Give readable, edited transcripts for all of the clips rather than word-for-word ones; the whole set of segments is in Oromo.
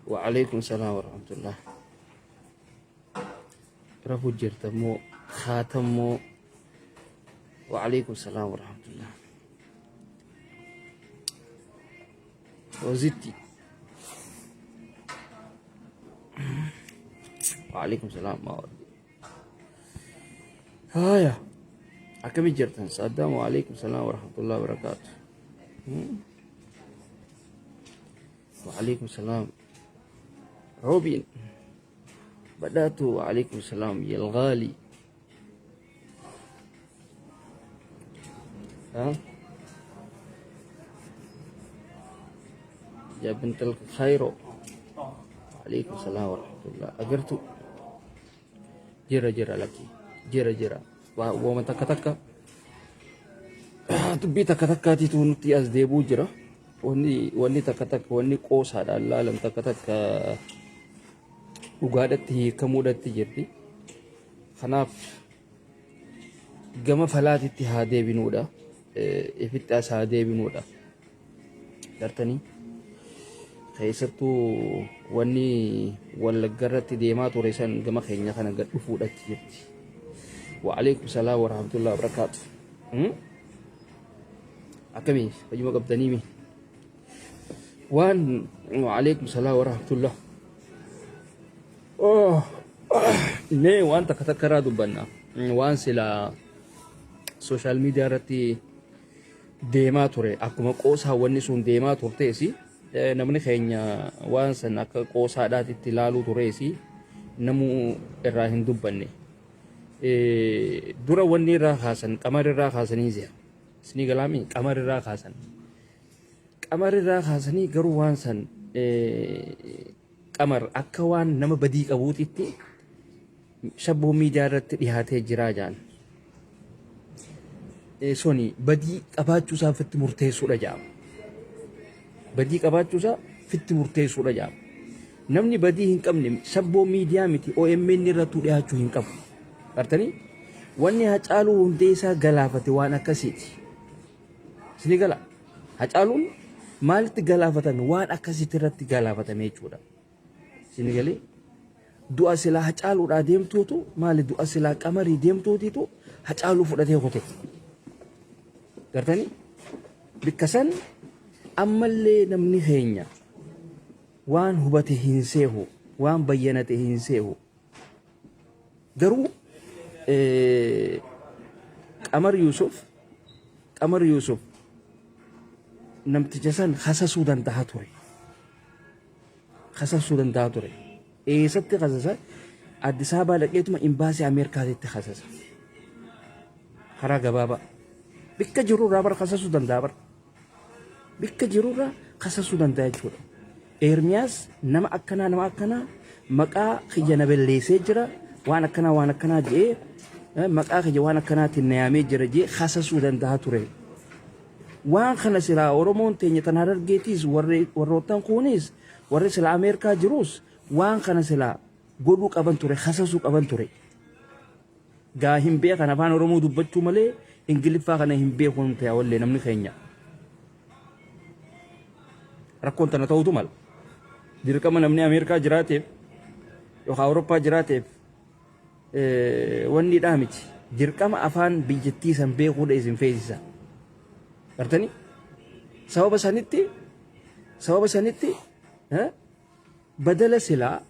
وعليكم السلام ورحمة الله. رفو جرتمو خاتمو. وعليكم السلام ورحمة الله. وزدتي. وعليكم السلام ما ودي. هايا أكمل جرتن صدام. وعليكم السلام ورحمة الله وبركاته. وعليكم السلام روبين. بدأت. وعليكم السلام يا الغالي. ها يا بنت الخير. عليكم السلام ورحمة الله. أجرت جرا جرا لك جرا جرا ومن تك تك تبي تك تك تيتون تياز ديبو جرا واني تك تك واني قوس هذا الله لم تك تك وقادتي كمودتي جردي خناف جما فلاتي هذه بنودا إفتاس هذه بنودا درتني خيسرتو واني ولا جرت ديما توريسان جما خينيا خنا قد فودت جردي. وعليكم السلام ورحمة الله وبركاته. أكمل بجمع قبضني مي وعليكم السلام ورحمة الله. ne wanta katakara dubbanna waan sila social media irratti deemaa ture akkuma qoosaa wanni sun deemaa turteesi namni keenya waan san akka qoosaadhaatti ilaaluu tureesi namu irraa hin dubbanne dura wanni irraa kaasan qamari irraa kaasanii ziya isni galaami qamari irraa kaasanii garuu waan san qamar akka waan nama badii qabuutitti shabboo miidiyaa irratti dhiyaatee jiraa jaan soni badii qabaachuusaa fitti murteessuudha jaam. Badii qabaachuusaa fitti murteessuudha jaam. Namni badii hin qabne shabboo miidiyaa miti OMN irratti dhiyaachuu hin qabu. Artanii wanni Hacaaluu Hundeessaa galaafate waan akkasiiti. Sini gala Hacaaluun maalitti galaafatame waan akkasitti irratti galaafatame jechuudha. Sinigalee du'a silaa Hacaaluudhaa deemtuutu maali du'a silaa qamarii deemtuutitu Hacaaluu fudhatee kute. Gartanii bikka san ammallee namni keenya waan hubate hin seehu waan bayyanate hin seehu garuu Qamar Yusuf namticha san hasasuu danda'a ture. خسر سودان داتوري ست خسر أديس أبابا لقيتما إمباسي أمريكا تيت خسر خراج بابا بيك جرور رابر خسر سودان دابر بيك جرور خسر سودان دايتشور إيرمياس نما أكنا مكا خيجنا بالليسجرا وانا كنا جي مكا خيج وانا كنا تنيامي جرجي خسر سودان داتوري وان خنا سلا أورومون تيني تنهار جيتيز وروتان كونيز ورئيس الأمريكا جروس وان خنا سلا قدوك أبنتوري خسسوك أبنتوري جاهم بيا خنا فان أورومو دبتشو ملي إنجليز فاخنا هم بيا خون تياولي نمني خينيا ركون تنتهو تمال ديركم نمني أمريكا جراتيف يو أوروبا جراتيف واني دامج ديركم أفان بيجتي سنبيا خود إزم فيزيسا أرتني سبب سنتي ها بدل سلا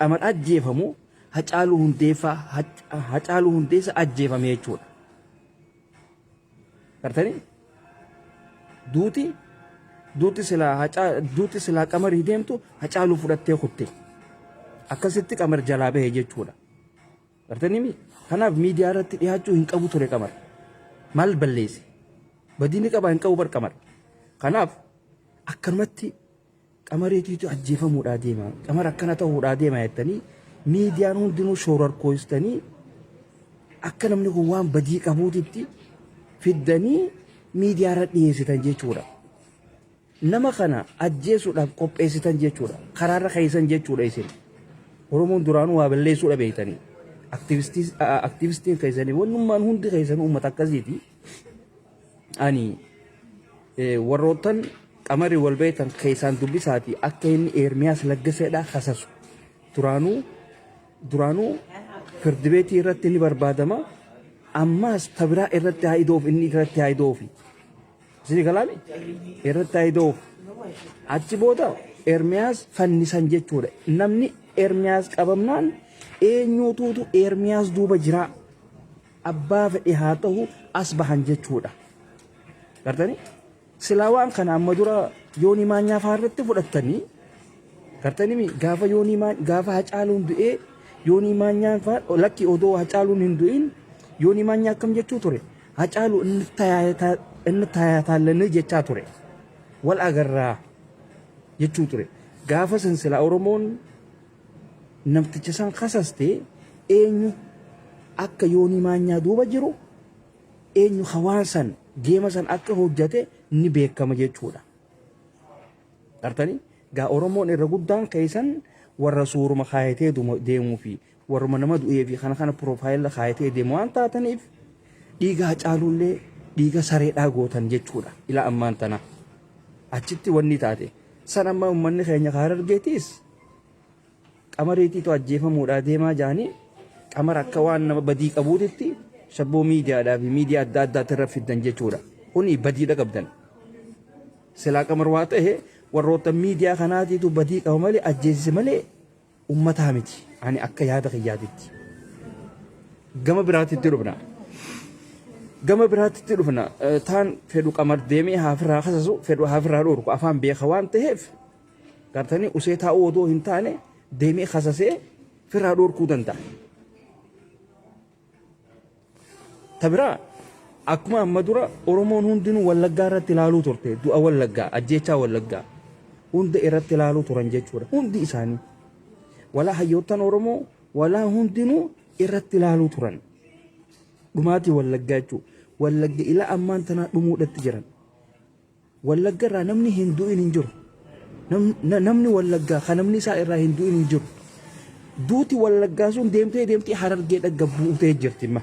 أمر أجيفمو هجالو هنديسا أجيفم يجول أرتني دوتي سلا أمر هديمتو هجالو فراتي خطي أكاسيتك أمر جلابه يجول أرتني مي خنا ميديا رتي يهجو هنك أبو توري أمر maal balleesse badiini qaba hin qabu bar qamar kanaaf akkanumatti qamareetiitu ajjeefamuudhaa deema qamar akkana ta'uudhaa deema jettanii miidiyaan hundinuu shoorarkoostanii akka namni kun waan badii qabuutitti fiddanii miidiyaarra dhiyeessitan jechuudha. Nama kana ajjeesuudhaaf qopheessitan jechuudha. Karaarra keessan jechuudha isin. Oromoon duraanuu waa balleessuudha beektanii. Aktivistiin keessanii wannummaan hundi keessanii uummata akkasiiti. Ani warroottan qamarii wal beektan keessaan dubbisaati akka inni Ermiyaas Laggaseedhaa kasasu. Duraanuu firdi beetii irratti ni barbaadama. Ammaas tabiraa irratti haidoof inni irratti haidoofi. Sini kalaami irratti haidoof. Achi booda Ermiyaas fannisan jechuudha. Namni Ermiyaas qabamnaan eenyuutuutu Ermiyaas duuba jira. Abbaa fedhe haa ta'u as bahan jechuudha. Gartanii silaa waan kana amma dura yoonii maanyaa faarratti fudhattanii gartanii gaafa Hacaaluun du'ee yoonii maanyaan faar lakki odoo Hacaaluun hin du'in yoonii maanyaa akkam jechuu ture. Hacaaluu inni taayataalanii jechaa ture. Wal agarraa jechuu ture. Gaafa san silaa Oromoon namticha san kasaste eenyu akka yoonii maanyaa duuba jiru eenyu hawaasan geema san akka hojjate ni beekama jechuudha. Gartanii gaa Oromoon irra guddaan keessan warra suuruma kaayatee deemuu fi warra nama du'ee fi kana piroofaayila kaayatee deemu waan taataniif dhiiga Hacaaluullee dhiiga sareedhaa gootan jechuudha. Ila ammaan tana achitti wanni taate san amma uummanni keenya Harargeetiis qamariitiitu ajjeefamuudhaa deemaa jaanii qamar akka waan nama badii qabuutitti shabboo miidiyaadhaa fi miidiyaa adda addaatti irra fiddan jechuudha. Kuni badiidha qabdan. Silaa qamar waa ta'e warroota miidiyaa kanaatiitu badii qaba malee ajjeesise malee uummataa miti. Ani akka yaada kiyyaatitti. Gama biraatitti dhufna. Taan fedhu qamar deemee haafirraa kasasu fedhu haafirraa dhorku afaan beeka waan ta'eef gartanii usee taa'uu odoo hin taane deemee kasasee firraa dhorkuu danda'a. Tabiraa akkuma amma dura Oromoon hundinuu Wallaggaa irratti ilaaluu turte du'a Wallaggaa ajjeechaa Wallaggaa hunda irratti ilaaluu turan jechuudha. Hundi isaanii walaa hayyoottan Oromoo walaa hundinuu irratti ilaaluu turan. Dhumaatii Wallaggaa jechuudha. Wallagga ila ammaan tanaa dhumuudhatti jiran. Wallagga irraa namni hin du'in hin jiru. Namni Wallaggaa kan namni isaa irraa hin du'in hin jiru. Duuti Wallaggaa sun deemtee Harargeedha gabbuutee jirti ma.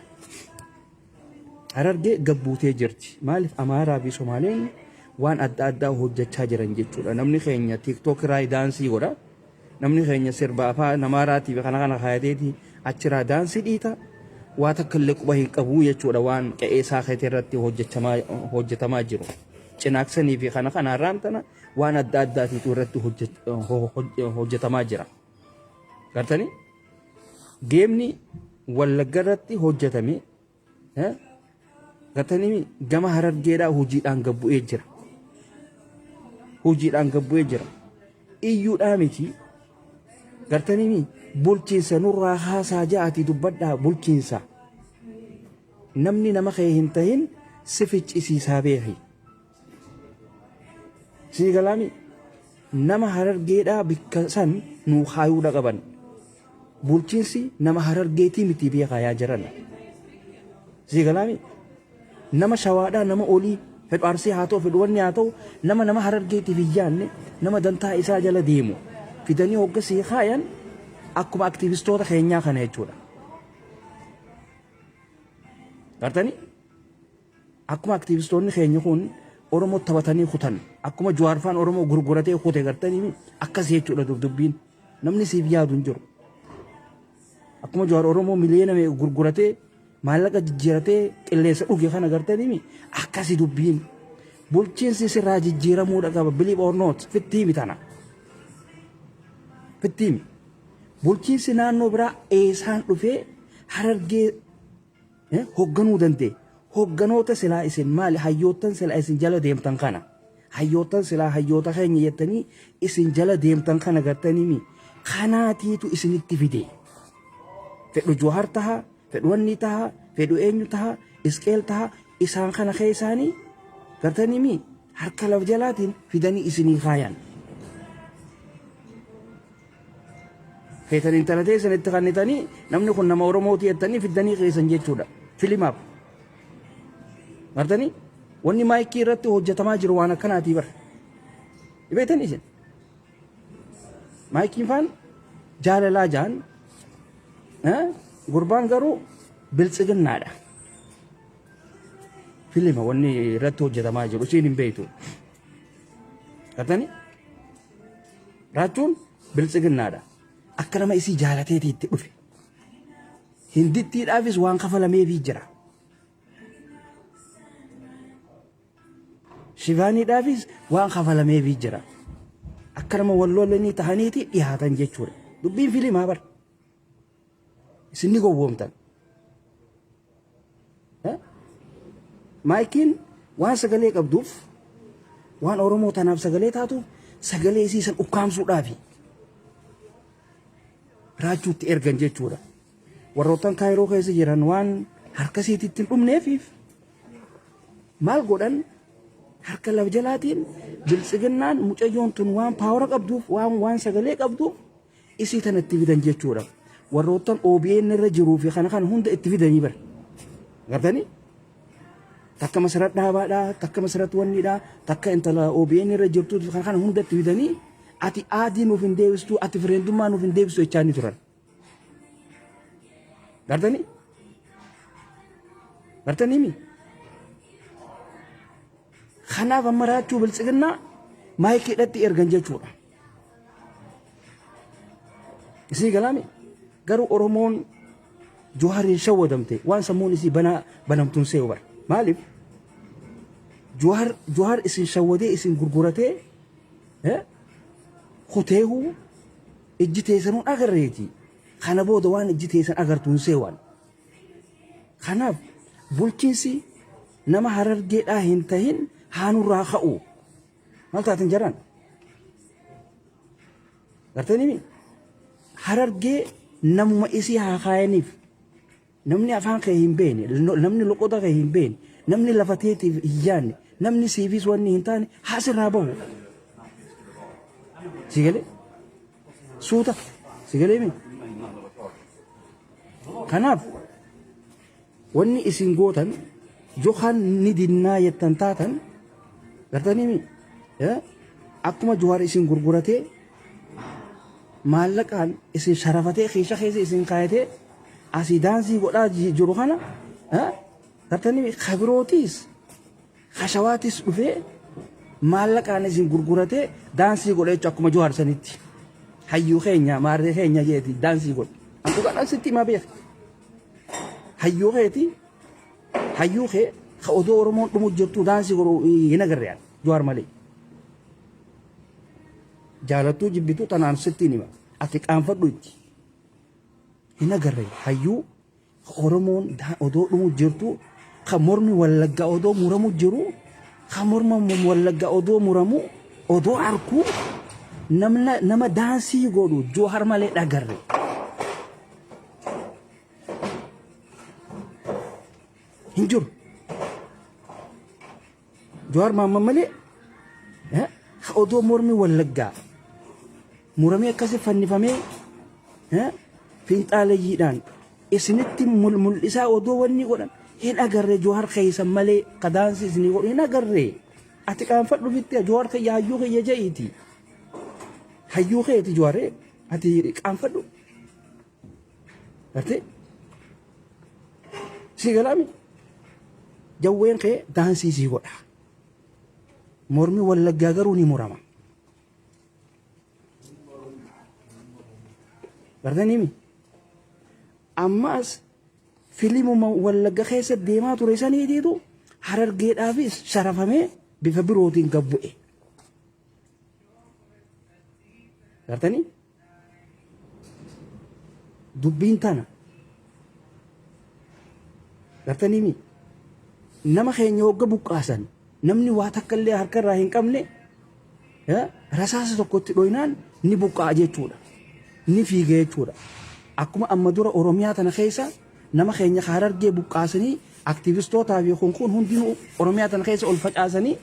Harargee gabbuutee jirti. Maaliif Amaaraa fi Somaaleen waan adda addaa hojjechaa jiran jechuudha. Namni keenya TikTok irraa daansii godha. Namni keenya sirba afaan Amaaraatii fi kana kaayateeti achirraa daansii dhiita. Waa takka illee quba hin qabu jechuudha waan qe'ee isaa keetii irratti hojjetamaa jiru. Cinaaksanii fi kana raamtana waan adda addaatiitu irratti hojjetamaa jira. Gartanii geemni Wallagga irratti hojjetame gartanii gama Harargeedhaa hojiidhaan gabbu'ee jira. Iyyuudhaa miti gartanii bulchiinsa nurraa haasaa ja'atii dubbadhaa bulchiinsa. Namni nama kee hin tahin si ficcisiisaa beeki. Sii galaami nama Harargeedhaa bikka san nuu haayuudha qaban. Bulchiinsi nama Harargeetii miti beekaa yaa jiran. Sii galaami nama Shawaadhaa nama olii fedhu Arsii haa ta'u fedhu wanni haa ta'u nama Harargeetiif hin yaanne nama dantaa isaa jala deemu fidanii hoggasii kaayan akkuma aktivistoota keenyaa kana jechuudha. Gartanii akkuma aktivistoonni keenya kun Oromoo taphatanii kutan akkuma Jawaarfaan Oromoo gurguratee kute gartanii akkasii jechuudha dubbiin namni siif yaadu hin jiru. Akkuma Jawaar Oromoo miliyoona gurguratee maallaqa jijjiiratee qilleensa dhuge kana gartanii akkasii dubbiin bulchiinsi sirraa jijjiiramuudha qaba believe or not fittiimi tana. Fittiimi. Bulchiinsi naannoo biraa eesaan dhufee Harargee hoogganuu danda'e. Hoogganoota silaa isin maali hayyoottan silaa isin jala deemtan kana. Hayyoottan silaa hayyoota keenya jettanii isin jala deemtan kana gartanii kanaatiitu isinitti fide. Fedhu Jawaar tahaa, fedhu wanni tahaa, fedhu eenyu tahaa, Isqeel tahaa isaan kana keessaanii gartanii mi harka laf jalaatiin fidanii isinii kaayan. Keetan intala teessan itti kannitanii namni kun nama Oromootii jettanii fidanii keessan jechuudha. Filimaaf. Gartanii wanni maayikii irratti hojjetamaa jiru waan akkanaatii bara. Beektanii isin. Maayikiin faan jaalalaa jaan gurbaan garuu biltsiginnaadha. Filima wanni irratti hojjetamaa jiru isin hin beektu. Gartanii raachuun biltsiginnaadha. Akka nama isii jaalateetii itti dhufe. Hindittiidhaafis waan kafalameefii jira. Shivaaniidhaafis waan kafalameefii jira. Akka nama walloolanii tahaniiti dhiyaatan jechuudha. Dubbiin filimaa bara. Isin ni gowwoomtan. Maayikiin waan sagalee qabduuf waan Oromoo tanaaf sagalee taatuuf sagalee isii san ukkaamsuudhaafi raachuutti ergan jechuudha. Warroottan Kaayiroo keessa jiran waan harkasiititti hin dhumneefiif maal godhan harka laf jalaatiin biltsiginnaan mucayyoon tun waan paawara qabduuf waan sagalee qabduuf isii tana itti fidan jechuudha. Warroottan OBN irra jiruu fi kana hunda itti fidanii bara. Gartanii? Takka masarat dhaabaadhaa, takka masarat wanniidhaa, takka intala OBN irra jirtuu fi kana hunda itti fidanii ati aadii nuuf hin deebistu, ati fireendummaa nuuf hin deebistu jechaa ni turan. Gartanii? Gartanii mi? Kanaaf amma raachuu biltsiginnaa maayikiidhatti ergan jechuudha. Isii galaami? Garuu Oromoon Johaariin shawwadamte waan sammuun isii banamtuun see'u bara. Maaliif? Johaar isin shawwadee isin gurguratee kuteehuu ijji teessanuun agarreeti. Kana booda waan ijji teessan agartuun seewwan. Kanaaf bulchiinsi nama Harargeedhaa hin tahin haanurraa ka'u. Maal taateen jaraan? Gartanii mi? Harargee namuma isii haa kaayaniif. Namni afaan kee hin beekne, namni loqoda kee hin beekne, namni lafa teetiif hin yaadne, namni siifis wanni hin taane haasirraa bahu. Sigalee? Suuta. Sigalee mi? Kanaaf wanni isin gootan Johaan ni dinnaa jettan taatan gartanii mi? Akkuma Johaar isin gurguratee maallaqaan isin sharafatee keessa isin kaayatee asii daansii godhaa jiru kana gartanii kabirootiis hashawaatis dhufee maallaqaan isin gurguratee daansii godha jechuudha akkuma Johaar sanitti. Hayyuu keenya maarree keenya jeeti daansii godha. Antu kadhaan sitti himaa beeka. Hayyuu keeti hayyuu kee ka odoo Oromoon dhumu jirtu daansii godhu hin agarre Johaar malee. Jaalattuu jibbituu tanaan sitti hima. Ati qaanfadhu itti. Hin agarre hayyuu Oromoon odoo dhumu jirtu ka mormi Wallaggaa odoo muramu jiru ka morma Wallaggaa odoo muramu odoo harkuu nama daansii godhu Johaar malee dhagarre. Hin jiru. Johaar malee odoo mormi Wallaggaa muramee akkasii fannifamee fiinxaaleeyyiidhaan isinitti mul'isaa odoo wanni godhan hin agarre Johaar keessan malee kadaansii isinii godhu hin agarre. Ati qaanfadhu bitti Johaar kiyya hayyuu kiyya je'iiti. Hayyuu keeti Johaaree ati qaanfadhu. Gartee? Si galaami? Jawween kee daansii sii godha. Mormi Wallaggaa garuu ni murama. Gartanii mi? Ammas filimuma Wallagga keessa deemaa ture saniitiitu Harargeedhaafis sharafamee bifa birootiin gad bu'e. Gartanii? Dubbiin tana. Gartanii mi? Nama keenya hogga buqqaasan namni waa takka illee harkarraa hin qabne rasaasa tokkotti dhoynaan ni buqqaa jechuudha. Ni fiiga jechuudha. Akkuma amma dura Oromiyaa tana keessa nama keenya Harargee buqqaasanii aktiivistootaa fi kun hundinuu Oromiyaa tan keessa ol facaasanii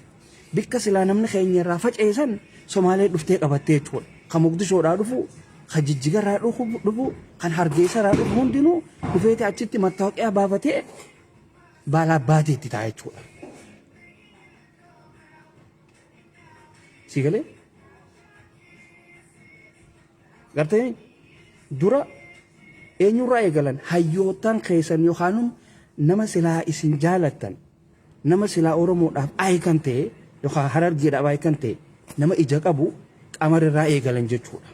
bikka silaa namni keenya irraa faca'eessan Somaalee dhuftee qabattee jechuudha. Kan Moqdishoodhaa dhufu, kan Jijjigarraa dhufu, kan Hargeysaarraa dhufu hundinuu dhufeeti achitti mattaawoqiyaa baafatee baalaa baatee itti ta'a jechuudha. Sigalee gartee dura eenyurraa eegalan hayyootaan keessan yookaan nama silaa isin jaalattan nama silaa Oromoodhaaf ayikan ta'e yookaan Harargeedhaaf ayikan ta'e nama ija qabu Qamarirraa eegalan jechuudha.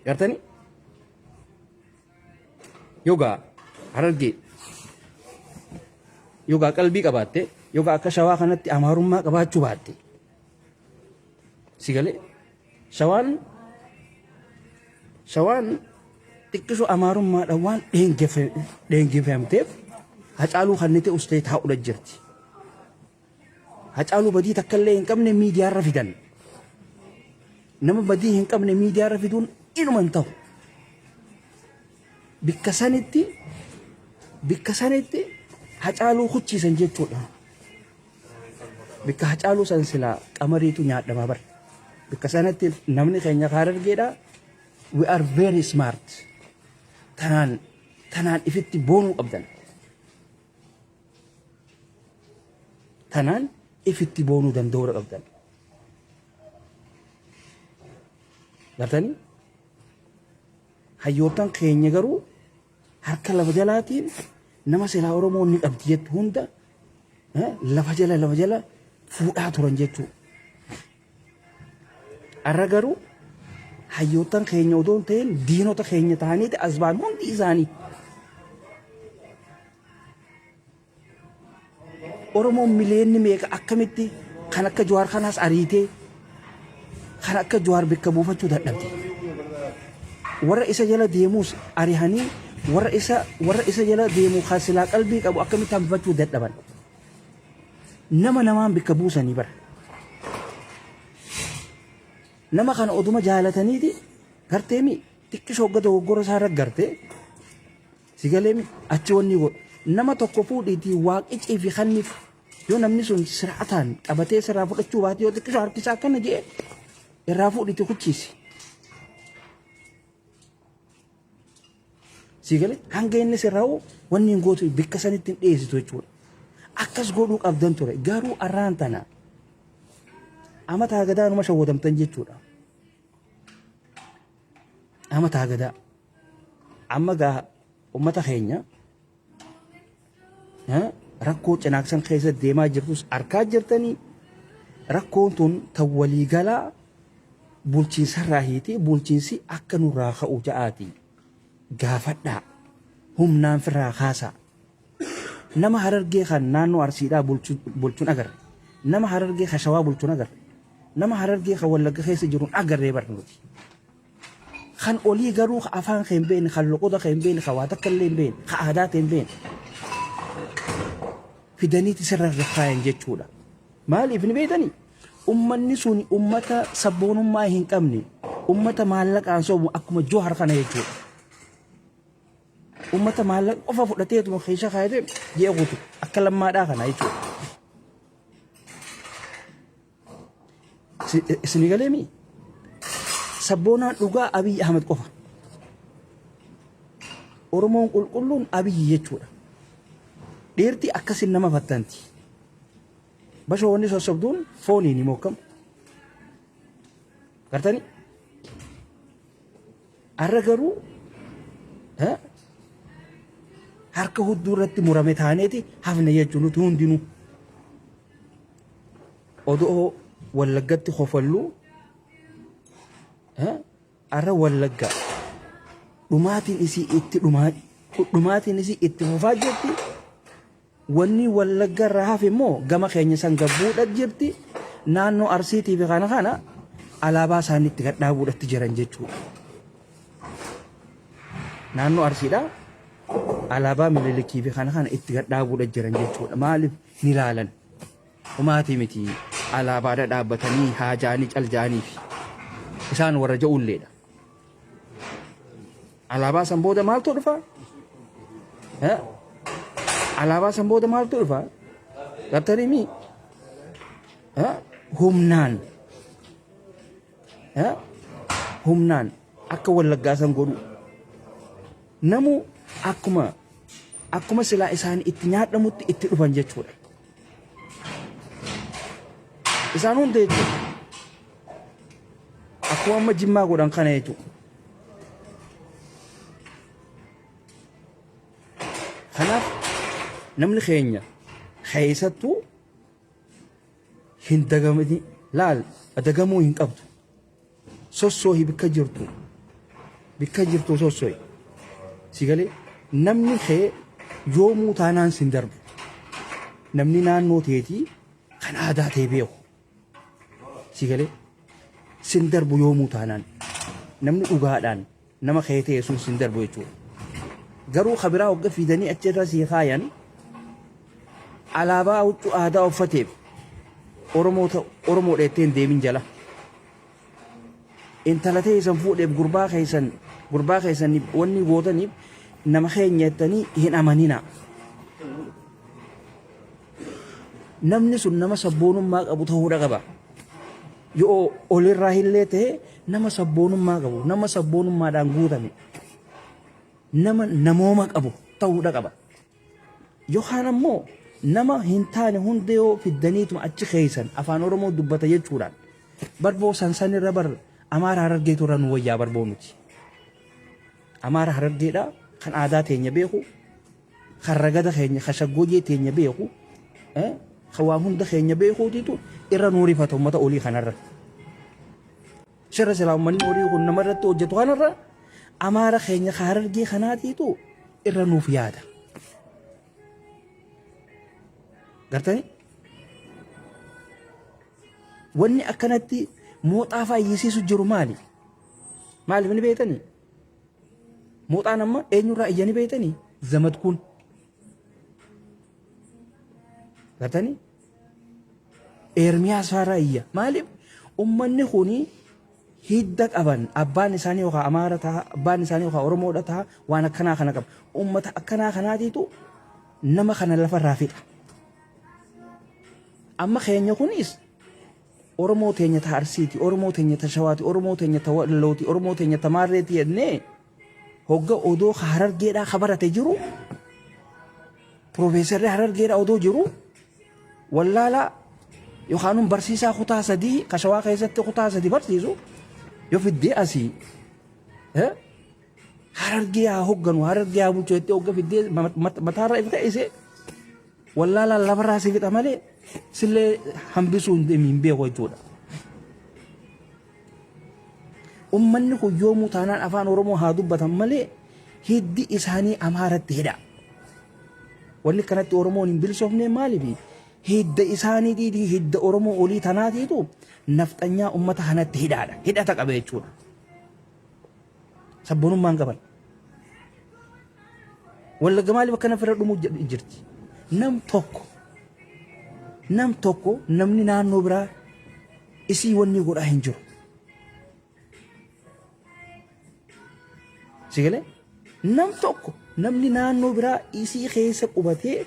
Gartanii yogaa Harargee yogaa qalbii qabaatte yogaa akka Shawaa kanatti Amaarummaa qabaachuu baatte sigalee Shawaan xiqqisoo Amaarummaadhaan waan dheengeffamteef Hacaaluu kannite ustee taa'udha jirti. Hacaaluu badii takkallee hin qabne miidiyaarra fidan. Nama badii hin qabne miidiyaarra fiduun inuman ta'u. Bikka sanitti Hacaaluu hucciisan jechuudha. Bikka Hacaaluu san silaa Qamariitu nyaadhamaa bara. Bikka sanatti namni keenya Harargeedhaa we are very smart. Tanaan ifitti boonuu qabdan. Tanaan ifitti boonuu danda'uu qabdan. Gartanii hayyootaan keenya garuu harka lafa jalaatiin nama silaa Oromoon ni qabdi jettu hunda lafa jala fuudhaa turan jechuudha. Arra garuu hayyootaan keenya odoo hin ta'in diinota keenya ta'aniiti as ba'an hundi isaanii. Oromoon mileenni meeqa akkamitti kan akka Jawaar kanaas ariitee kan akka Jawaar bakka buufachuu dadhabde. Warra isa jala deemuus arihanii warra isa jala deemu kan silaa qalbii qabu akkamitti hambifachuu dadhaban. Nama namaan bakka buusanii bara. Nama kana oduma jaalataniiti garteemi xiqqisoo gada dogoggora isaarra gartee sigaleemi achi wanni godhu nama tokko fuudhiitii waaqicii fi kanniif yoo namni sun siraataan qabatee sirraa fudhachuu baate yoo xiqqisoo harkisaa akkana jedhe irraa fuudhiitii hucciisi. Sigale hanga inni sirraa'u wanni hin gootu bikka sanitti hin dhiyeessitu jechuudha. Akkas godhuu qabdan ture garuu arraan tana Amata Agadaa numa shawwadamtan jechuudha. Amata Agadaa amma gaa ummata keenya rakkoo cinaaqsan keessa deemaa jirtus arkaa jirtanii rakkoon tun tan waliigalaa bulchiinsarraa hiiti bulchiinsi akka nurraa ka'u ja'aati gaafadhaa humnaan firraa kaasaa nama Harargee kan naannoo Arsiidhaa bulchuun agarre nama Harargee kan Shawaa bulchuun agarre nama Harargee kan Wallagga keessa jiruun agarree barnuuti. Kan olii garuu afaan kan hin beekne kan loqoda kan hin beekne kan waa takka illee hin beekne kan aadaa kan hin beekne fidaniiti sirra rakkaayan jechuudha. Maaliif ni beektanii? Ummanni sun ummata sabboonummaa hin qabne ummata maallaqaan soomu akkuma Jawaar kana jechuudha. Ummata maallaqa qofa fudhateetuma keessa kaayatee jeequutu akka lammaadhaa kana jechuudha. Isin galeemi sabboonaan dhugaa Abiy Ahmed qofa. Oromoon qulqulluun Abiy jechuudha. Dheerti akkasin nama fattanti. Bashoo wanni sossobduun fooniin immoo kam. Gartanii arra garuu harka hudduu irratti murame taaneeti hafne jechuun nuti hundinuu odoo Wallaggatti hofalluu arra Wallagga dhumaatiin isii itti fufaa jirti. Wanni Wallagga irraa hafe immoo gama keenya san gabbuudha jirti. Naannoo Arsiitii fi kana alaabaa isaanii itti gadhaabuudhatti jiran jechuudha. Naannoo Arsiidhaa alaabaa Minilikii fi kana itti gadhaabuudha jiran jechuudha. Maaliif ni ilaalan? Humaatii miti alaabaadha dhaabbatanii haajaanii caljaanii fi isaan warra ja'ulleedha. Alaabaa san booda maaltu dhufa? alaabaa san booda maaltu dhufa gartanii mi humnaan akka wallaggaa san godhu namu akkuma silaa isaan itti nyaadhamutti itti dhufan jechuudha. Isaan hunda jechuudha. Akkuma amma Jimmaa godhan kana jechuudha. Kanaaf namni keenya keessattuu hin dagamini laal dagamuu hin qabdu. Sossoohi bikka jirtu sossoohi. Sigalee namni kee yoomuu taanaan sin darbu. Namni naannoo teetii kan aadaa ta'e beeku. Sigalee sin darbu yoomuu taanaan namni dhugaadhaan nama kee ta'e sun sin darbu jechuudha. Garuu kabiraa wagga fiidanii achirra sii kaayan alaabaa huccuu aadaa uffateef Oromoo dheetteen deemin jala. Intala teessan fuudheef gurbaa keessaniif wanni gootaniif nama keenya jettanii hin amanina. Namni sun nama sabboonummaa qabu ta'uudha qaba. Yoo olirraa illee ta'e nama sabboonummaa qabu, nama sabboonummaadhaan guutame, nama namooma qabu ta'uudha qaba. Yookaan ammoo nama hin taane hunda yoo fiddaniituma achi keessan afaan Oromoo dubbata jechuudhaan barboo sansanirra bar Amaara Harargeetu irra nu wayyaa barboo nuti. Amaara Harargeedha kan aadaa teenya beeku, kan ragada keenya, kan shaggooyyee teenya beeku, kan waan hunda keenya beekuutiitu irra nu rifata uummata olii kanarra. Shirra silaa uummanni olii kun namarratti hojjetu kanarra Amaara keenya kan Harargee kanaatiitu irra nuuf yaada. Gartanii? Wanni akkanatti mooxaa fayyisiisu jiru maali? Maaliif ni beektanii? Mooxaan amma eenyurraa ija ni beektanii? Zamadkuun. Gartanii? Ermiyaas fa'aarraa iyya. Maaliif? Uummanni kuni hidda qaban abbaan isaanii yookaan Amaara ta'a, abbaan isaanii yookaan Oromoodha ta'a waan akkanaa kana qaba. Uummata akkanaa kanaatiitu nama kana lafarraa fixa. Amma keenya kunis Oromoo teenya ta Arsiiti, Oromoo teenya ta Shawaati, Oromoo teenya ta Wallooti, Oromoo teenya ta Maarreeti jennee hogga odoo Harargeedhaa kabarate jiru Profeesarri Harargeedhaa odoo jiru wallaalaa yookaan barsiisaa kutaa sadii ka Shawaa keessatti kutaa sadii barsiisu yoo fiddee asii Harargee haa hogganu, Harargee haa bulchu jettee hogga fiddee mataarra ifa ta'ise wallaalaa lafarraa si fixa malee sillee hambisuu hin beeku jechuudha. Uummanni kun yoomuu taanaan afaan Oromoo haa dubbatan malee hiddi isaanii Amaaratti hidha. Wanni kanatti Oromoon hin bilisoofne maaliif? Hidda isaaniitii hidda Oromoo olii tanaatiitu nafxanyaa uummata kanatti hidhaadha. Hidhata qaba jechuudha. Sabboonummaan qaban. Wallagga maaliif akkana fira dhumuu jirti? Nam tokko namni naannoo biraa isii wanni godhaa hin jiru. Sigalee nam tokko namni naannoo biraa isii keessa qubatee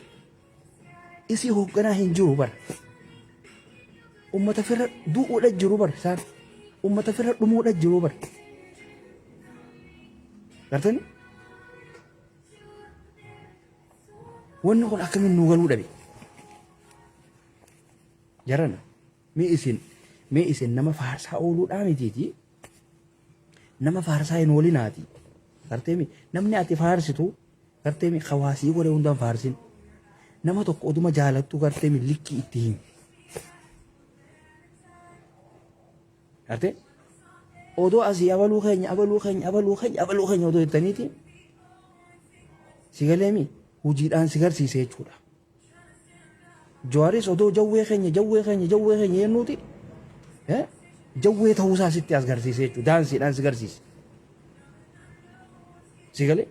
isii hoogganaa hin jiru bara. Uummata fira du'uudha jiru bara isaan. Uummata fira dhumuudha jiru bara. Gartanii? Wanni kun akkamiin nu galuu dhabe? Jarana mee isin nama faarsaa ooluudhaa mitiiti nama faarsaa hin oolinaati. Garteemi namni ati faarsitu garteemi hawaasii godhe hundaan faarsin nama tokko oduma jaalattu garteemi likki itti himi. Garte odoo asii abaluu keenya odoo jettaniiti sigaleemi hojiidhaan si garsiise jechuudha. Jawaaris odoo jawwee keenya jennuuti jawwee ta'uusaa sitti as garsiise jechuudha. Daansiidhaan si garsiise. Sigalee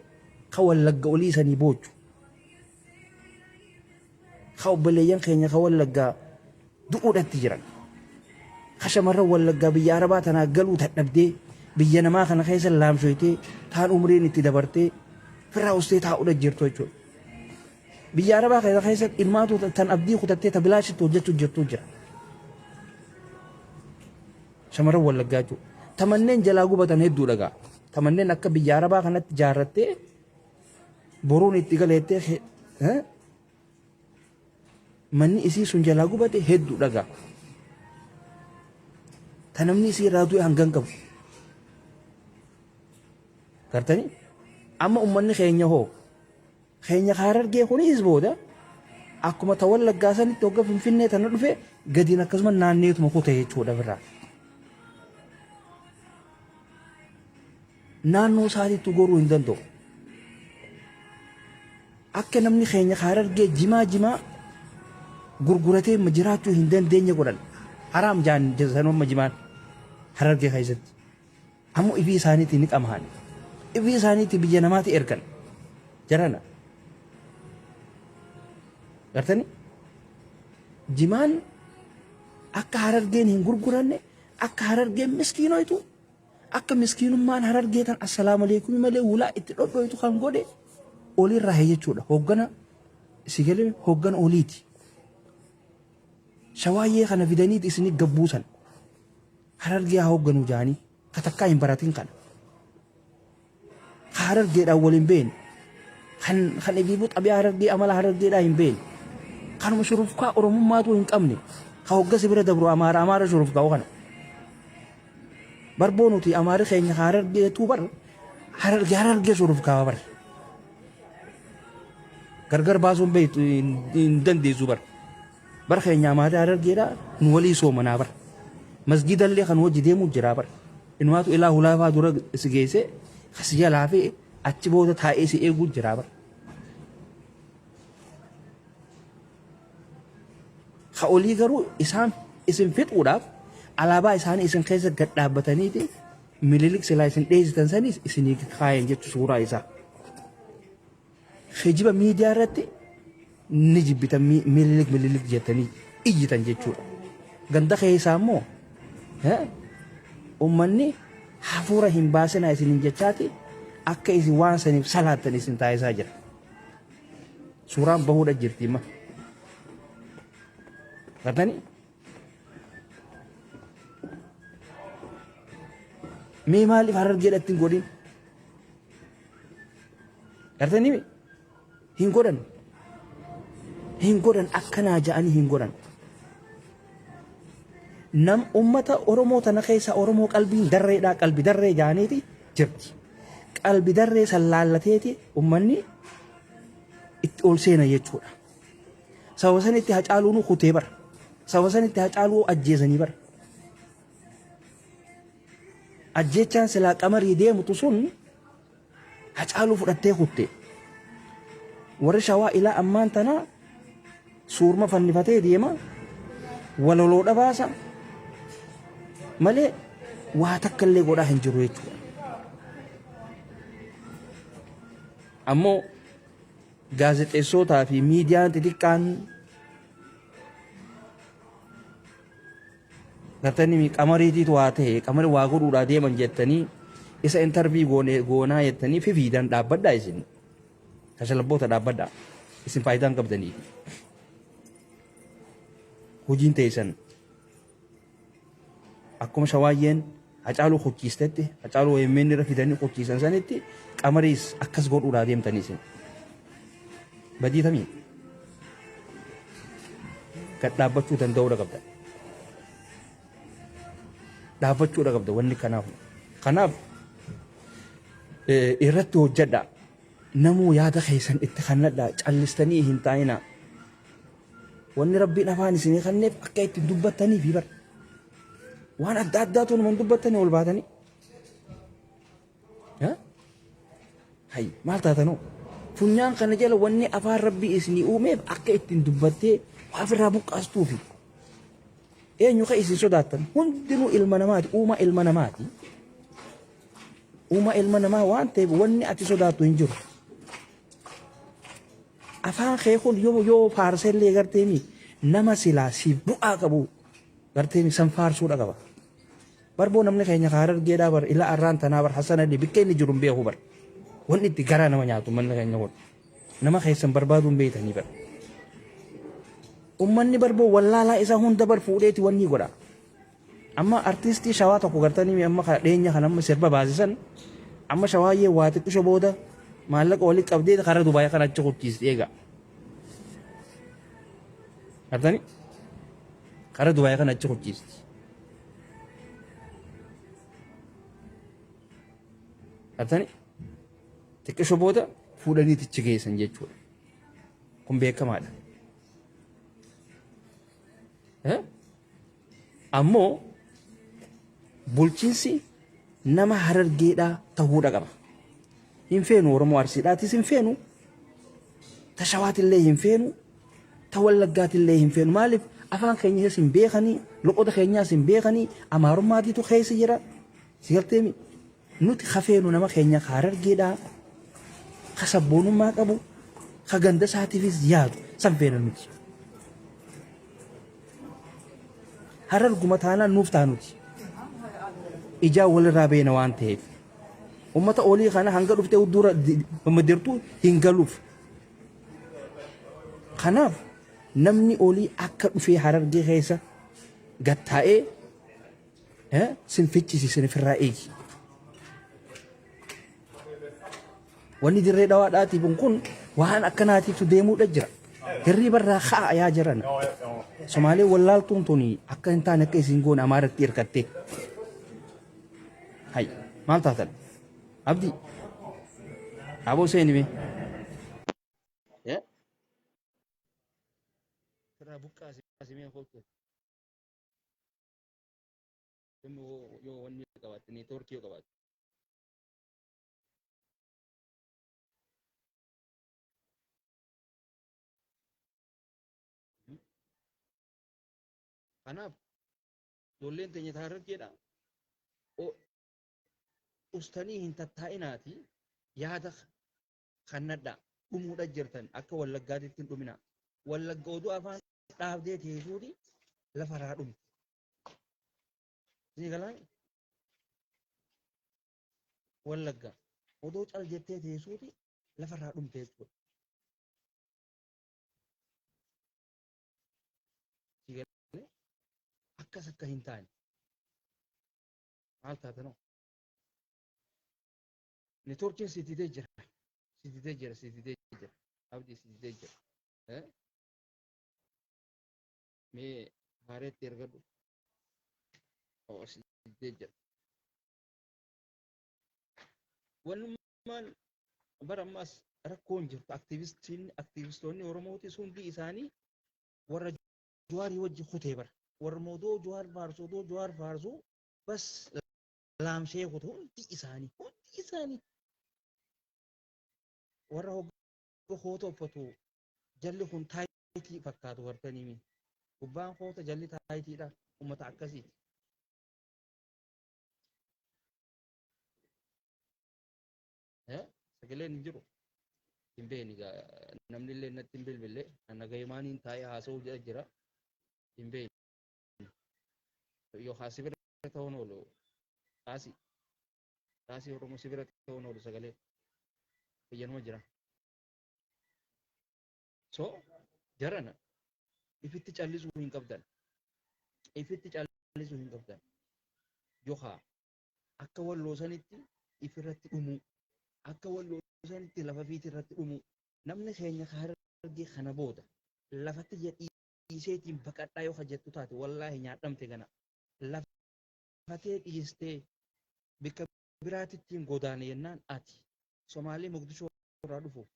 ka wallagga olii sanii boochu. Ka obboleeyyan keenya ka wallaggaa du'uudhatti jiran. Ka shamarran wallaggaa biyya Arabaa tanaa galuu dadhabdee biyya namaa kana keessa laamshoytee taan umriin itti dabartee firraa ustee taa'uudha jirtu jechuudha. biyya arabaa keessatti ilmaatu tan abdii kutattee ta bilaashitti hojjechuu jirtu jira. Shamarran Wallaggaa jechuudha. Tamanneen jalaa gubatan hedduu dhagaa. Tamanneen akka biyya arabaa kanatti ijaarrattee boruun itti galeettee manni isii sun jalaa gubate hedduu dhagaa. Ta namni isii irraa du'e hangan qabu. Gartanii amma ummanni keenya hoo keenya Harargee kunis booda akkuma ta Wallaggaa sanitti hogga Finfinnee tana dhufe gadiin akkasuma naanneetuma kutee jechuudha birraa. Naannoo isaatiitti goruu hin danda'u. Akka namni keenya Harargee jimaa gurguratee jiraachuu hin dandeenye godhan haraam jaan sanuma jimaan Harargee keessatti. Ammoo ibii isaaniitti ni qamahan. Ibii isaaniitti biyya namaatti ergan jarana. Gartanii jimaan akka Harargeen hin gurguranne akka Harargeen miskiinoytu akka miskiinummaan Harargee tan assalaamu alaykum malee wulaa itti dhodhoytu kan godhe olirraa jechuudha. Hoggana sigalee hoggana oliiti. Shawaayyee kana fidaniiti isinii gabbuusan Harargee haa hogganuu jaanii katakkaa hin baratin kana. Harargeedhaan waliin beeni kan ibiibuu xabii Harargee amala Harargeedhaan hin beeni kanuma shurufkaa Oromummaatu hin qabne ka hoggasi bira dabru Amaara shurufkaa kana. Barboonuti Amaari keenya Harargeetu bar Harargee shurufkaa bar gargar baasuun beektu hin dandeessu bar keenya Amaari Harargeedhaa nu walii soomanaa bar masjidallee kan wajji deemu jira bar inumaatu ilaa hulaafaa dura si geesse kasi jalaa fi achi booda taa'ee si eeguu jira bar. Ka olii garuu isaan isin fixuudhaaf alaabaa isaanii isin keessa gad dhaabbataniiti Minilik silaa isin dheessitan sanis isinii kaayan jechu suuraa isaa. Geejjiba miidiyaa irratti ni jibbitan Minilik jettanii iyyitan jechuudha. Ganda keessaa immoo ummanni hafuura hin baasinaa isiniin jechaati akka isin waan saniif salaattan isin taasisaa jira. Suuraan bahuudha jirti imma. Gartanii mee maaliif Harargeedhatti hin godhin? Gartanii hin godhan akkanaa ja'anii hin godhan. Nam ummata Oromoo tana keessa Oromoo qalbiin darreedhaa qalbi darree jaaniiti jirti. Qalbi darree sallaallateeti ummanni itti ol seena jechuudha. Sababa sanitti Hacaaluun kutee bara. Sababa sanitti Hacaaluu ajjeesanii bara. Ajjechaan silaa qamarii deemutu sun Hacaaluu fudhattee kutte. Warri Shawaa ilaa ammaan tanaa suurma fannifatee deema waloloodha baasa malee waa takka illee godhaa hin jiru jechuudha. Ammoo gaazexeessootaa fi miidiyaan xixiqqaan gartanii qamariitiitu waa ta'e qamari waa godhuudhaa deeman jettanii isa intarvii goonaa jettanii fiidan dhaabbadhaa isin tashalabboota dhaabbadhaa isin faayidaan qabdanii hojiin teessan akkuma Shawaayyeen Hacaaluu hojiistetti Hacaaluu OMN irra fidanii hojiisan sanitti qamariis akkas godhuudhaa deemtanii isin badii tamii gad dhaabbachuu danda'uudha qabda. Dhaabbachuudha qabda wanni kanaaf irratti hojjedhaa namuu yaada keessan itti kannadhaa callistanii hin taa'inaa wanni rabbiin afaan isinii kanneef akka itti dubbattanii fi bara waan adda addaatu numan dubbattanii ol baatanii hay maal taatanoo funyaan kana jala wanni afaan rabbii isinii uumeef akka ittiin dubbattee waa ofirraa buqqaastuufi eenyu ka isin sodaattan hundinuu ilma namaati uumaa ilma namaati uumaa ilma namaa waan ta'eef wanni ati sodaattu hin jiru. Afaan kee kun yoo faarsellee garteemi nama silaa si bu'aa qabu garteemi san faarsuudha qaba. Barboo namni keenya Harargeedhaa bar ila arraan tanaa bar Hasan Ali bikka inni jiru hin beeku bar wanni itti garaa nama nyaatu manni keenya kun nama keessan barbaaduun beeytanii bara. Ummanni barboo wallaalaa isa hunda bar fuudheeti wanni godha. Amma artistii shawaa tokko gartanii amma dheenya kan amma sirba baasisan amma shawaayyee waa xiqqisho booda maallaqa walii qabdee karaa Dubaayii kan achi qophiiste eega. Gartanii karaa Dubaayii kan achi qophiiste. Gartanii xiqqisho booda fuudhanii tichi geessan jechuudha. Kun beekamaadha. Ammoo bulchiinsi nama Harargeedhaa ta'uudha qaba. Hin feenu Oromoo Arsiidhaatis hin feenu, ta Shawaatillee hin feenu, ta Wallaggaattillee hin feenu. Maaliif afaan keenyas hin beekanii, loqoda keenyaas hin beekanii, Amaarummaatiitu keessa jira. Sigalteemi nuti hafeenu nama keenya Harargeedhaa ka sabboonummaa qabu, ka ganda isaatiifis yaadu san feena nuti. Hararguma taanaan nuuf taanuti. Ijaa walirraa beena waan ta'eef. Ummata olii kana hanga dhuftee dura madirtuu hin galuuf. Kanaaf namni olii akka dhufee Harargee keessa gattaa'ee sinfichisiisan ofirraa eegi. Wanni dirree dhawaadhaatiif kun waan akkanaatiitu deemuudha jira. Hirribarraa haa yaa jiran. Somaalee wallaaltuun tuni akka hin taane akka isin goone Amaaratti hirkattee. Hay maal taatan? Abdii aboo seeni mee? Irraa buqqaasi mee kootu. Yoo wanni qabaatte neetwoorkii yoo qabaatte. Kanaaf ijoolleen teenya Harargeedhaa ustanii hin tattaa'inaati yaada kannadhaa dhumuudha jirtan akka Wallaggaatitti hin dhumina. Wallagga oduu afaan dhaabdee teessuuti lafarraa dhumu. Ni galaan Wallagga oduu cal jettee teessuuti lafarraa dhumte jechuudha. Akkas akka hin taane maal taatanoo? Neetwoorkiin siititee jira. Siititee jira. Abdii siititee jira. Mee haareetti ergadhu. Siititee jira. Wanummaan bara ammaas rakkoon jirtu aktiivistoonni Oromooti hundi isaanii warra Jawaarii wajji kutee bara. Warra moodoo Jawaar faarsuu bas laamshee kutu hundi isaanii. Warra hoota uffatu jalli kun taayitii fakkaatu wartanii gubbaan hoota jalli taayitiidha ummata akkasiiti. Sagaleen hin jiru hin beeni namni illee natti hin bilbilee nagaymaaniin taa'ee haasa'uu jira hin beeni. Yoo haasi bira ta'uun oolu haasi Oromoo si bira ta'uun oolu sagalee fayyanuma jira. So jarana ifitti callisuu hin qabdan. Yookaan akka walloosanitti ifirratti dhumuu, akka walloosanitti lafa fiitirratti dhumuu. Namni keenya Harargee kana booda lafatti dhiiseetiin baqadhaa yoo hojjettu taate wallaahi nyaadhamte gana. Lafatee dhiistee bikka biraatittiin godaane yennaan ati Somaalee Mogadishoo irraa dhufuuf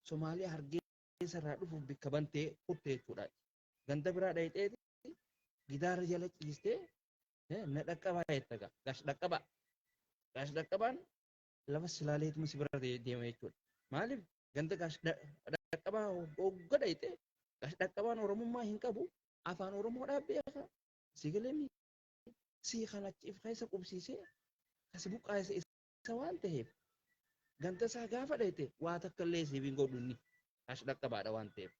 Somaalee Hargeysa irraa dhufuuf bikka bantee kutte jechuudha. Ganda biraa dhayxeeti gidaara jala ciistee na dhaqqabaa jettaga. Gaash dhaqqabaan lafa silaaleetuma si bira deema jechuudha. Maaliif ganda gaash dhaqqabaa hogga dhayxee gaash dhaqqabaan Oromummaa hin qabu afaan Oromoodhaa beeka. Sigalee si kanachiif keessa qubsiisee kasi buqqaase isa waan ta'eef ganda isaa gaafa dhayte waa takka illee siif hin godhunni gaash dhaqqabaadha waan ta'eef.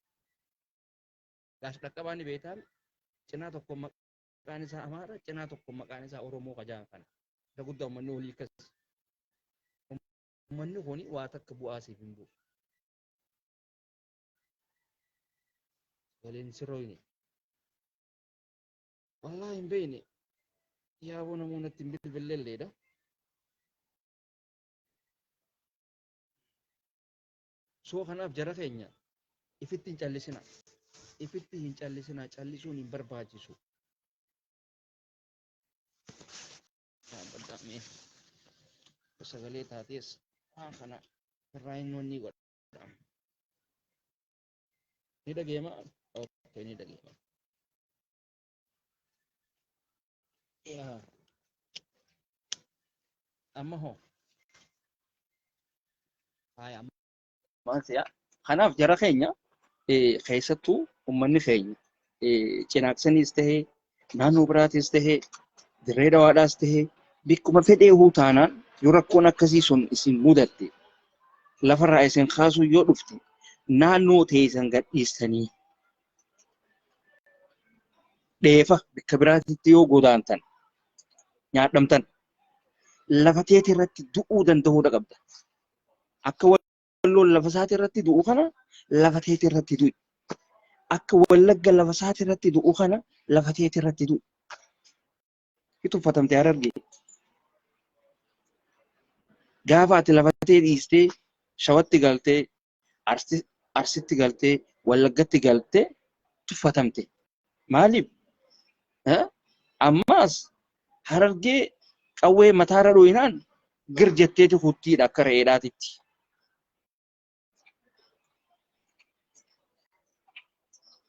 Gaash dhaqqabaan beekaan cinaa tokko maqaan isaa Amaara cinaa tokko maqaan isaa Oromoo qajaan kana. Isa guddaa uummanni olii akkas. Uummanni kun waa takka bu'aa siif hin bu'u. ولين سرويني والله مبيني يا ابو نمونة تنبت بالليل ليلة سو خناف جرخينيا ifitti hin callisina callisuun hin barbaachisu baddaamee sagalee taatees kana irraa hin wanni godha ni dhageema okay ni dhageema yaa amma hoo haya maal siya kanaaf jara keenya keessattuu ummanni keenya cinaaqsanis tahee naannoo biraatis tahee dirree dawaadhaas tahee bikkuma fedhee taanaan yoo rakkoon akkasii sun isin mudatte lafarraa isin kaasuu yoo dhufte naannoo teessan gadhiistanii dheefa bakka biraatitti yoo godaantan nyaadhamtan lafa teeti irratti du'uu danda'uudha qabda. Akka walloon lafa isaati irratti du'u kana lafa teeti irratti du'i. Akka wallagga lafa isaati irratti du'u kana lafa teeti irratti du'i. Itu uffatamtee Harargee. Gaafa ati lafa tee dhiistee Shawatti galtee Arsitti galtee Wallaggatti galtee tuffatamte. Maaliif? Ammas Harargee qawwee mataarra dhooyinaan gir jetteeti huttiidha akka re'eedhaatitti.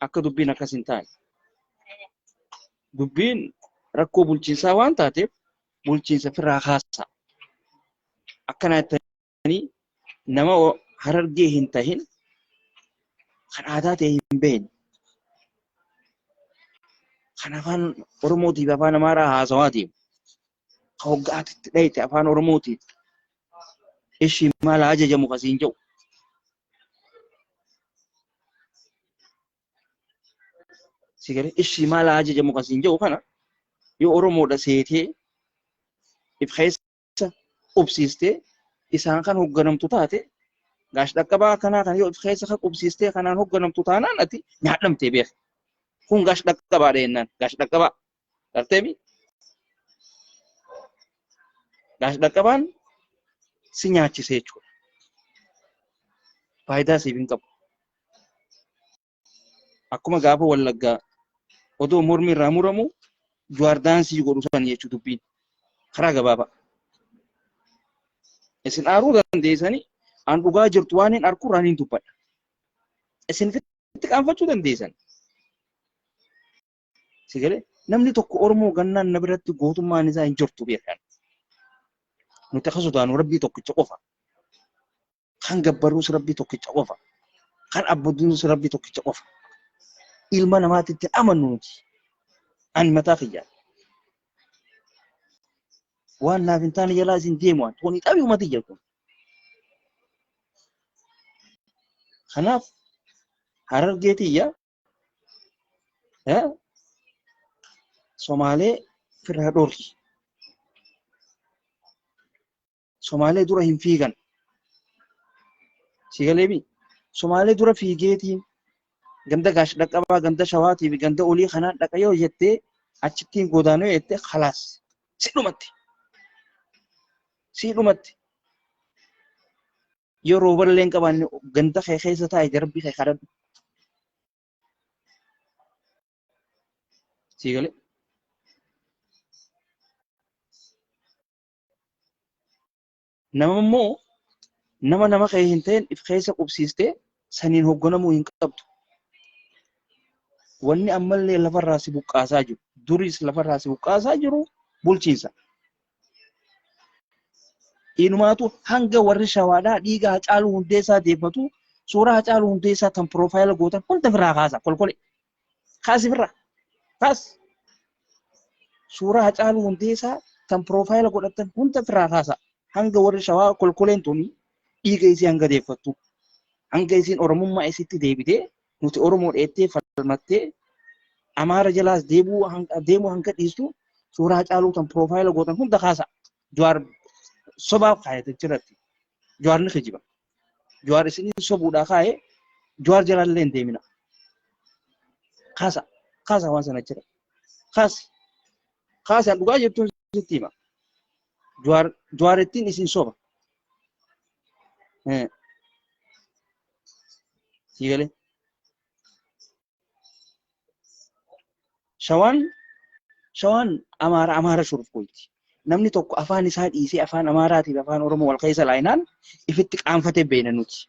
Akka dubbiin akkas hin taane. Dubbiin rakkoo bulchiinsaa waan taateef bulchiinsa firraa haasaa. Akkana jettanii nama Harargee hin tahin kan aadaa ta'e hin beekne. Kan afaan Oromootiif afaan Amaaraa haasawaa deemu. Ka hoggaatitti dhayite afaan Oromootiif ishii maal ajajamu kasiin jedhu. Sigare ishii maal ajajamu kasiin jedhu kana yoo Oromoodha seetee if keessa qubsiistee isaan kan hogganamtu taate gaash dhaqqabaa kanaa kan yoo if keessa kan qubsiistee kanaan hogganamtu taanaan ati nyaadhamtee beeka. Kun gaash dhaqqabaadha jennaan gaash dhaqqabaa garteemi. Gaash dhaqqabaan si nyaachisee jechuudha. Faayidaa siif hin qabu. Akkuma gaafa Wallaggaa odoo mormi irraa muramu Jawaar daansii godhu san jechuu dubbiin karaa gabaabaa. Isin aaruu dandeessanii aan dhugaa jirtu waan hin arku irraan hin dubbadha. Isin itti qaanfachuu dandeessan. Sigalee namni tokko Oromoo gannaan na biratti gootummaan isaa hin jirtu beekan. Nuti akka sodaanu Rabbii tokkicha qofa. Kan gabbaruus Rabbii tokkicha qofa. Kan abboodduus Rabbii tokkicha qofa. Ilma namaatitti amannu nuti. Ani mataa kiyyaa. Waan naaf hin taane jalaa isin deemu waan tooni qabii uummati jirtu. Kanaaf Harargeetiyya Somaalee firraa dhoorki. Somaalee dura hin fiigan. Sigaleemi Somaalee dura fiigeetiin ganda gaash dhaqqabaa ganda Shawaatii fi ganda olii kanaan dhaqa yoo jettee achittiin godaanoo jettee khalaas si dhumatti yoo rooballeen qabaanne ganda kee keessa taa'e jarbii kee kadhadhu. Sigale nama immoo nama kee hin ta'in if keessa qubsiistee saniin hoogganamuu hin qabdu. Wanni ammallee lafarraa si buqqaasaa jiru duris lafarraa si buqqaasaa jiru bulchiinsa. Inumaatu hanga warri Shawaadhaa dhiiga Hacaaluu Hundeessaa deeffatu suuraa Hacaaluu Hundeessaa tan piroofaayila gootan hunda firraa kaasa kolkole kaasi firraa kaas suuraa Hacaaluu Hundeessaa tan piroofaayila godhatan hunda firraa kaasa hanga warri Shawaa kolkoleen tuni dhiiga isii hanga deeffattu hanga isiin Oromummaa isitti deebitee nuti Oromoo dheettee falmattee Amaara jalaas deemuu hanga dhiistu suuraa Hacaaluu tan piroofaayila gootan hunda kaasa. Jawaar sobaaf kaayate jirti. Jawaar ni kijiba. Jawaar isin sobuudhaa kaayee Jawaar jalallee hin deemina. Kaasa waan sana jira. Kaasaan dhugaa jettuun sitti hima. Jawaarittiin isin soba. Siigalee. Shawaan Amaara shurufkooti. Namni tokko afaan isaa dhiisee afaan Amaaraatiif afaan Oromoo wal keessa laayinaan ifitti qaanfatee beena nuti.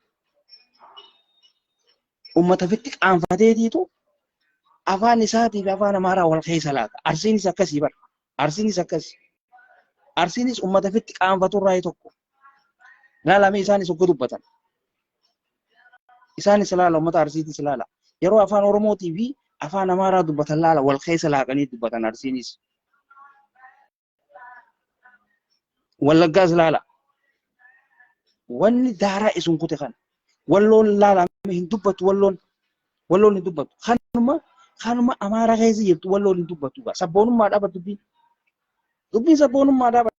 Uummata ifitti qaanfateetiitu afaan isaatiif afaan Amaaraa wal keessa laata. Arsiinis akkasii bara. Arsiinis akkasii. Arsiinis uummata ifitti qaanfatu irraa tokko. Laalamee isaanis hogga dubbatan. Isaanis laala uummata Arsiitis laala. Yeroo afaan Oromootii fi afaan Amaaraa dubbatan laala wal keessa laaqanii dubbatan Arsiinis. Wallaggaas laala. Wanni daaraa isin kute kan. Walloon laala hin dubbatu walloon hin dubbatu. Kanuma Amaaraa keessa jirtu walloon hin dubbatu. Sabboonummaa dhaaba dubbiin. Dubbiin sabboonummaa dhaaba.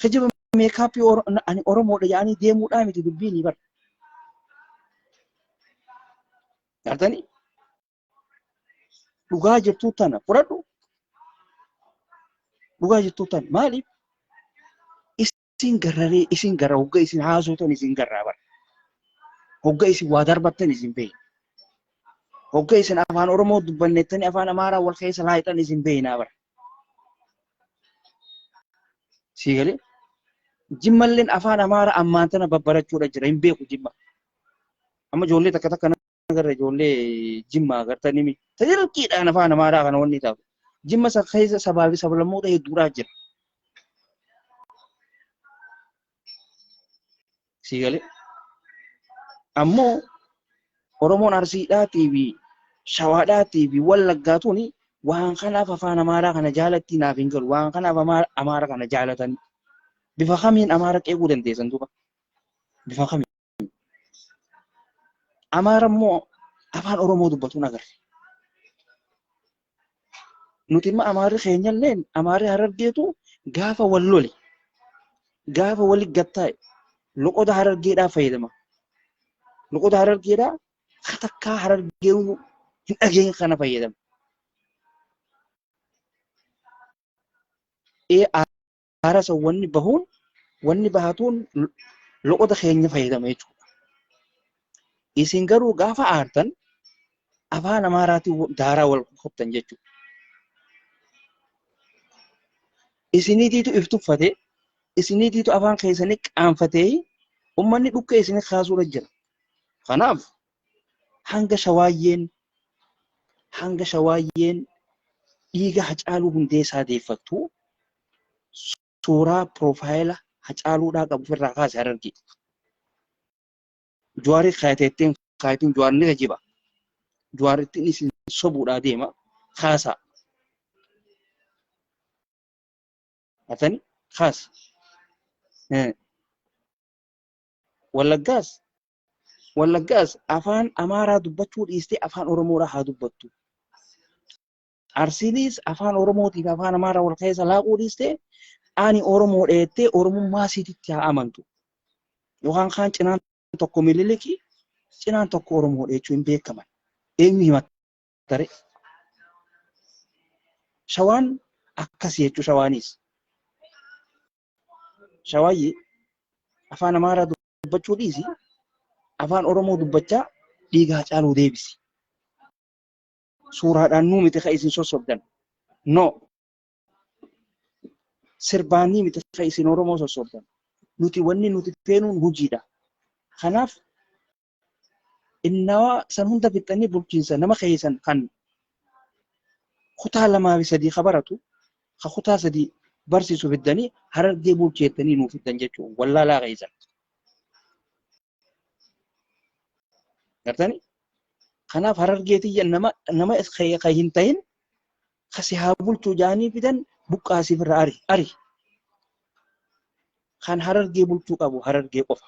Kijiba meekaappii ani Oromoodha jedhanii deemuudhaa miti dubbiin bara. Gartanii dhugaa jirtuu tana fudhadhu. Dhugaa jirtuu tana maaliif? Isin garra hogga isin haasootan isin garraa bara. Hogga isin waa darbattan isin beeyna. Hogga isin afaan Oromoo dubbannettanii afaan Amaaraa wal keessa laayitan isin beeynaa bara. Siigalee Jimmalleen afaan Amaaraa ammaan tana babbarachuudha jira hin beeku Jimma. Amma ijoollee takka agarra ijoollee Jimmaa agartanii miti. Tajaajilqiidhaan afaan Amaaraa kana wanni taatu. Jimma keessa sabaa fi sablammoota hedduudhaa jira. Siigalee ammoo Oromoon Arsiidhaatii fi Shawaadhaatii fi Wallaggaatuun waan kanaaf afaan Amaaraa kana jaalatti naaf hin galu. Waan kanaaf Amaaraa kana jaalatanii. Bifa kamiin Amaaraa qeequu dandeessan duuba? Bifa kamiin? Amaaraa immoo afaan Oromoo dubbatuun agarre. Nuti immoo Amaarri keenyalleen Amaarri Harargeetu gaafa wal lole gaafa walitti gattaa'e loqoda Harargeedhaa fayyadama. Loqoda Harargeedhaa takkaa Harargeen hin dhageenye kana fayyadama. Aarasa wanni bahatuun loqoda keenya fayyadama jechuudha. Isin garuu gaafa aartan afaan Amaaraatiin daaraa wal qottan jechuudha. Isiniitiitu iftuffate, isiniitiitu afaan keessanii qaanfatee uummanni dhukkee isinii kaasuudha jira. Kanaaf hanga shawaayyeen dhiiga Hacaaluu Hundeessaa deeffattu suuraa piroofaayila Hacaaluudhaa qabu ofirraa kaase Harargee. Jawaarii kaayateettiin Jawaar ni jiba. Jawaarittiin isin sobuudhaa deema kaasaa. Atani kaas. Wallaggaas afaan Amaaraa dubbachuu dhiistee afaan Oromoodhaa haa dubbattu. Arsiinis afaan Oromootiif afaan Amaaraa wal keessa laaquu dhiistee ani Oromoo dheettee Oromummaa siititti haa amantu. Yookaan kaan cinaan tokko Minilikii cinaan tokko Oromoo dheechuu hin beekaman. Eenyu himattare? Shawaan akkas jechuu Shawaanis. Shawaayyee afaan Amaaraa dubbachuu dhiisi afaan Oromoo dubbachaa dhiiga Hacaaluu deebisi. Suuraadhaan nuu miti kan isin sossobdan. No. Sirbaanii miti kan isin Oromoo sossobdan. Nuti wanni nuti feenuun hojiidha. Kanaaf innawaa san hunda fixanii bulchiinsa nama keessan kan kutaa 2 fi 3 kabaratu ka kutaa 3 barsiisu fiddanii Harargee bulcheettanii nuu fiddan jechuudha. Wallaalaa keessan. Gartanii? Kanaaf Harargeetiyya nama kan hin ta'in kasi haa bulchuu jaanii fidan buqqaasiif irraa ari. Kan Harargee bulchuu qabu Harargee qofa.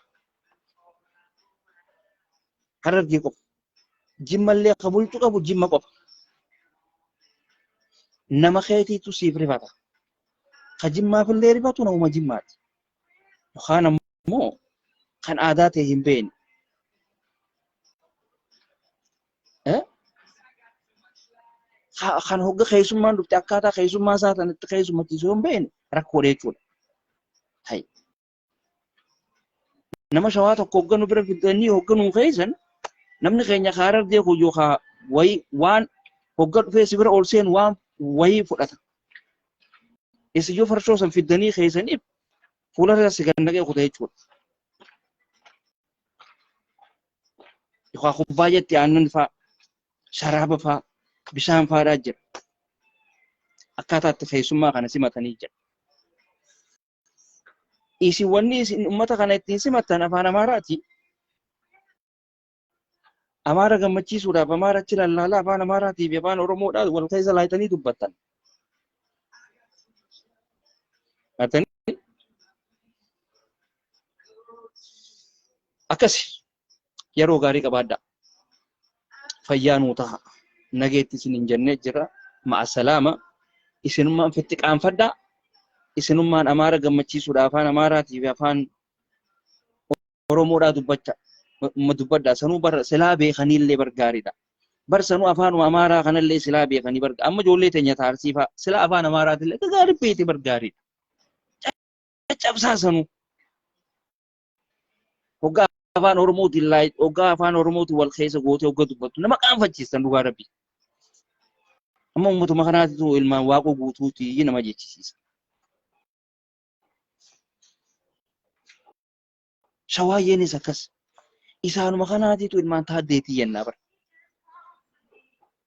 Harargee qofa. Jimmallee kan bulchuu qabu Jimma qofa. Nama keetiitu siif rifata. Kan Jimmaaf illee rifatu namuma Jimmaati. Yookaan ammoo kan aadaa ta'e hin beekne. kan hogga keessummaan dhufte akkaataa keessummaa isaa tanatti keessummachiisuu hin beekne rakkoo jechuudha. Hai. Nama shawaa tokko hogganu bira fidanii hogganuu keessan namni keenya kaarar deeku yookaan wayii waan hogga dhufee si bira ol seen waan wayii fudhata. Isin yoo farshoo san fidanii keessaniif fuula irra si gannaqee kutaa jechuudha. Yookaan kubbaa jetti aannan fa'aa, sharaaba fa'aa, bishaan fa'aadhaa jira. Akkaataa itti keessummaa kana simatanii jira. Isin wanni isin uummata kana ittiin simattan afaan Amaaraati. Amaara gammachiisuudhaaf Amaara achi lallaalaa afaan Amaaraatii fi afaan Oromoodhaan wal keessa laayitanii dubbattan. Akkasi yeroo gaarii qabaadhaa. Fayyaa nuu ta'a. Nageetti isin hin jennee jira. Ma'asalaama. Isinummaan fitti qaanfadhaa. Isinummaan Amaara gammachiisuudhaaf afaan Amaaraatii fi afaan Oromoodhaa dubbadhaa. Sanuu bara silaa beekaniillee bargaariidha. Bar sanuu afaan Amaaraa kanallee silaa beekanii bargaariidha. Amma ijoollee teenya taarsiifaa silaa afaan Amaaraatillee gaarii beekte bargaariidha. Caccabsaa sanuu. Hoggaa afaan Oromootiin hoggaa afaan Oromootiin wal keessa gootee hogga dubbattu nama qaanfachiistan dhugaa rabbi. Amma uummatuma kanaatitu ilmaan waaqoo guutuutii nama jechisiisa. Shawaayyeenis akkas. Isaanuma kanaatitu ilmaan taaddeetii yennaa bara.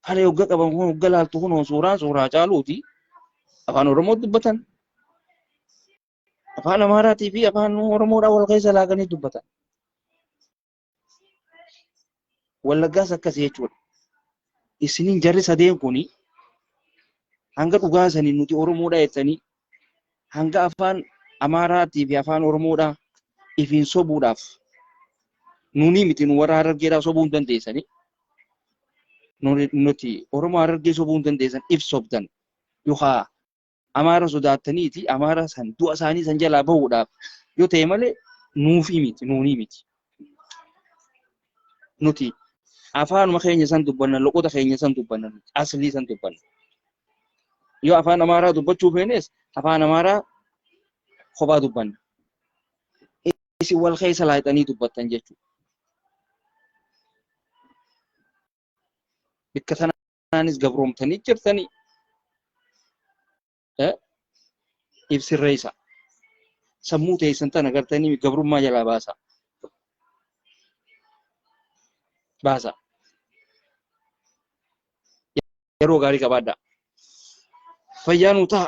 Haala hogga qaban kun hogga laaltu kun suuraa caaluuti. Afaan Oromoo dubbatan. Afaan Amaaraatii fi afaan Oromoodhaan wal keessa laaqanii dubbatan. Wallaggaas akkas jechuudha. Isiniin jarri sadeen kuni hanga dhugaasanii nuti Oromoodhaa jettanii hanga afaan Amaaraatii fi afaan Oromoodhaa ifiin sobuudhaaf nuni miti nu warra Harargeedhaa sobuu hin dandeessanii. Nuti Oromoo Harargee sobuu hin dandeessan if sobdan yookaan Amaara sodaattaniiti Amaara san du'a isaanii san jalaa bahuudhaaf yoo ta'e malee nuufii miti nuunii miti. Nuti afaanuma keenya san dubbanna loqota keenya san dubbanna aslii san dubbanna. Yoo afaan Amaaraa dubbachuu feenes afaan Amaaraa kophaa dubbanna. Isin wal keessa laayitanii dubbattan jechuudha. Bikka sanaanis gabroomtanii jirtanii. Ibsirreessa. Sammuu teessan tana gartanii gabrummaa jalaa baasa. Baasa. Yeroo gaarii qabaadhaa. Fayyaa nuu ta'a.